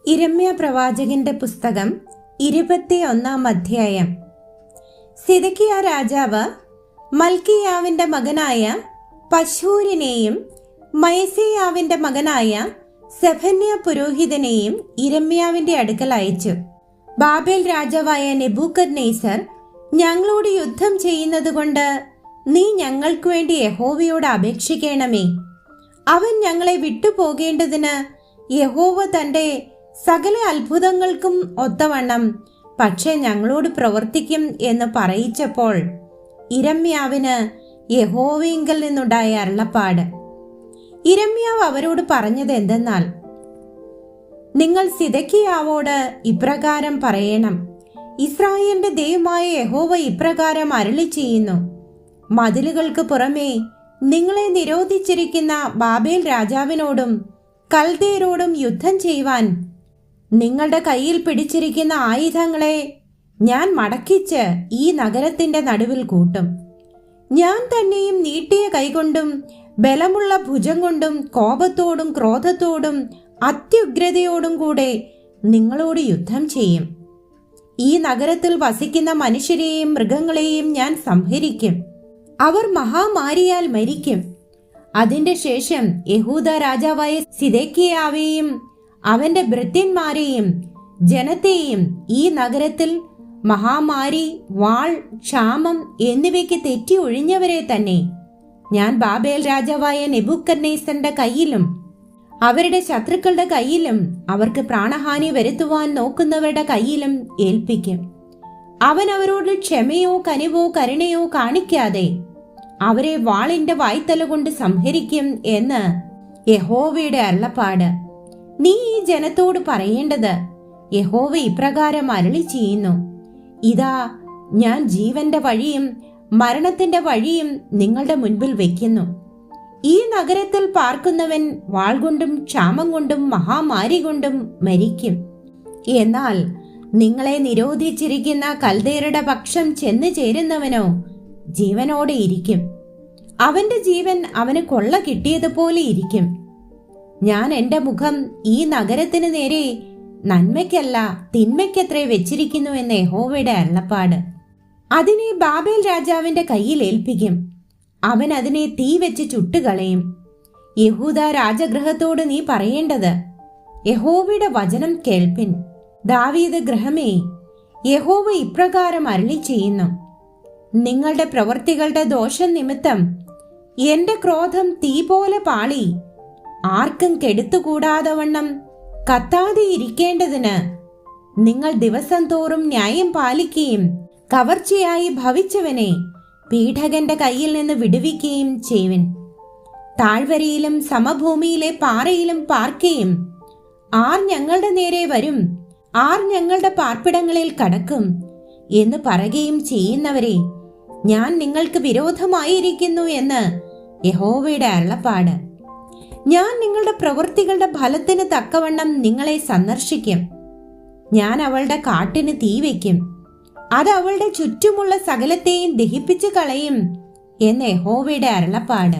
യിരെമ്യാ പ്രവാചകന്റെ പുസ്തകം 21-ാം അധ്യായം. സിദെക്കിയ രാജാവ് മൽക്കിയാവിന്റെ മകനായ പശ്ഹൂരിനെയും മയസേയാവിന്റെ മകനായ സെഫന്യ പുരോഹിതനെയും യിരെമ്യാവിന്റെ അടുക്കൽ അയച്ചു. ബാബേൽ രാജാവായ നെബൂഖദ്നേസർ ഞങ്ങളോട് യുദ്ധം ചെയ്യുന്നതുകൊണ്ട് നീ ഞങ്ങൾക്ക് വേണ്ടി യഹോവയോട് അപേക്ഷിക്കണമേ. അവൻ ഞങ്ങളെ വിട്ടുപോകേണ്ടതിന് യഹോവ തന്റെ സകല അത്ഭുതങ്ങൾക്കും ഒത്തവണ്ണം പക്ഷെ ഞങ്ങളോട് പ്രവർത്തിക്കും എന്ന് പറയിച്ചപ്പോൾ യിരെമ്യാവിന് യഹോവയിങ്കൽ നിന്നുണ്ടായ അരുളപ്പാട്. യിരെമ്യാവ് അവരോട് പറഞ്ഞത് എന്തെന്നാൽ, നിങ്ങൾ സിദെക്കിയാവോട് ഇപ്രകാരം പറയണം, ഇസ്രായേലിന്റെ ദൈവമായ യഹോവ ഇപ്രകാരം അരുളി ചെയ്യുന്നു, മതിലുകൾക്ക് പുറമേ നിങ്ങളെ നിരോധിച്ചിരിക്കുന്ന ബാബേൽ രാജാവിനോടും കൽദേയരോടും യുദ്ധം ചെയ്യുവാൻ നിങ്ങളുടെ കയ്യിൽ പിടിച്ചിരിക്കുന്ന ആയുധങ്ങളെ ഞാൻ മടക്കിച്ച് ഈ നഗരത്തിന്റെ നടുവിൽ കൂട്ടും. ഞാൻ തന്നെയും നീട്ടിയ കൈകൊണ്ടും ബലമുള്ള ഭുജം കൊണ്ടും കോപത്തോടും ക്രോധത്തോടും അത്യുഗ്രതയോടും കൂടെ നിങ്ങളോട് യുദ്ധം ചെയ്യും. ഈ നഗരത്തിൽ വസിക്കുന്ന മനുഷ്യരെയും മൃഗങ്ങളെയും ഞാൻ സംഹരിക്കും. അവർ മഹാമാരിയാൽ മരിക്കും. അതിന്റെ ശേഷം യഹൂദ രാജാവായ സിദെക്കിയാവെയും അവന്റെ ഭൃത്യന്മാരെയും ജനത്തെയും ഈ നഗരത്തിൽ മഹാമാരി, വാൾ, ക്ഷാമം എന്നിവയ്ക്ക് തെറ്റി ഒഴിഞ്ഞവരെ തന്നെ ഞാൻ ബാബേൽ രാജാവായ നെബൂഖദ്നേസറിന്റെ കയ്യിലും അവരുടെ ശത്രുക്കളുടെ കയ്യിലും അവർക്ക് പ്രാണഹാനി വരുത്തുവാൻ നോക്കുന്നവരുടെ കയ്യിലും ഏൽപ്പിക്കും. അവൻ അവരോട് ക്ഷമയോ കനിവോ കരുണയോ കാണിക്കാതെ അവരെ വാളിന്റെ വായ്ത്തല കൊണ്ട് സംഹരിക്കും എന്ന് യഹോവയുടെ അരുളപ്പാട്. നീ ഈ ജനത്തോട് പറയേണ്ടത്, യഹോവ ഇപ്രകാരം അരുളി ചെയ്യുന്നു, ഇതാ ഞാൻ ജീവന്റെ വഴിയും മരണത്തിന്റെ വഴിയും നിങ്ങളുടെ മുൻപിൽ വെക്കുന്നു. ഈ നഗരത്തിൽ പാർക്കുന്നവൻ വാൾ കൊണ്ടും ക്ഷാമം കൊണ്ടും മഹാമാരി കൊണ്ടും മരിക്കും. എന്നാൽ നിങ്ങളെ നിരോധിച്ചിരിക്കുന്ന കൽദേയരുടെ പക്ഷം ചെന്ന് ചേരുന്നവനോ ജീവനോടെ ഇരിക്കും. അവന്റെ ജീവൻ അവന് കൊള്ള കിട്ടിയതുപോലെ ഇരിക്കും. ഞാൻ എന്റെ മുഖം ഈ നഗരത്തിന് നേരെ നന്മയ്ക്കല്ല തിന്മയ്ക്കത്രേ വെച്ചിരിക്കുന്നു എന്ന് യഹോവയുടെ അരുളപ്പാട്. അതിനെ ബാബേൽ രാജാവിന്റെ കയ്യിൽ ഏൽപ്പിക്കും. അവൻ അതിനെ തീ വെച്ച് ചുട്ടുകളയും. യഹൂദ രാജഗൃഹത്തോട് നീ പറയേണ്ടത്, യഹോവയുടെ വചനം കേൾപ്പിൻ. ദാവീദ് ഗൃഹമേ, യഹോവ ഇപ്രകാരം അരുളി ചെയ്യുന്നു, നിങ്ങളുടെ പ്രവൃത്തികളുടെ ദോഷം നിമിത്തം എന്റെ ക്രോധം തീ പോലെ പാളി ആർക്കും കെടുത്തുകൂടാതെ വണ്ണം കത്താതെ ഇരിക്കേണ്ടതിന് നിങ്ങൾ ദിവസം തോറും ന്യായം പാലിക്കുകയും കവർച്ചയായി ഭവിച്ചവനെ പീഡകന്റെ കയ്യിൽ നിന്ന് വിടുവിക്കുകയും ചെയ്യുവിൻ. താഴ്വരയിലും സമഭൂമിയിലെ പാറയിലും പാർക്കുകയും ആർ ഞങ്ങളുടെ നേരെ വരും, ആർ ഞങ്ങളുടെ പാർപ്പിടങ്ങളിൽ കടക്കും എന്ന് പറയുകയും ചെയ്യുന്നവരെ ഞാൻ നിങ്ങൾക്ക് വിരോധമായിരിക്കുന്നു എന്ന് യഹോവയുടെ അരുളപ്പാട്. ഞാൻ നിങ്ങളുടെ പ്രവൃത്തികളുടെ ഫലത്തിന് തക്കവണ്ണം നിങ്ങളെ സന്ദർശിക്കും. ഞാൻ അവളുടെ കാട്ടിന് തീ വയ്ക്കും, അത് അവളുടെ ചുറ്റുമുള്ള സകലത്തെയും ദഹിപ്പിച്ചു കളയും എന്ന് യഹോവയുടെ അരുളപ്പാട്.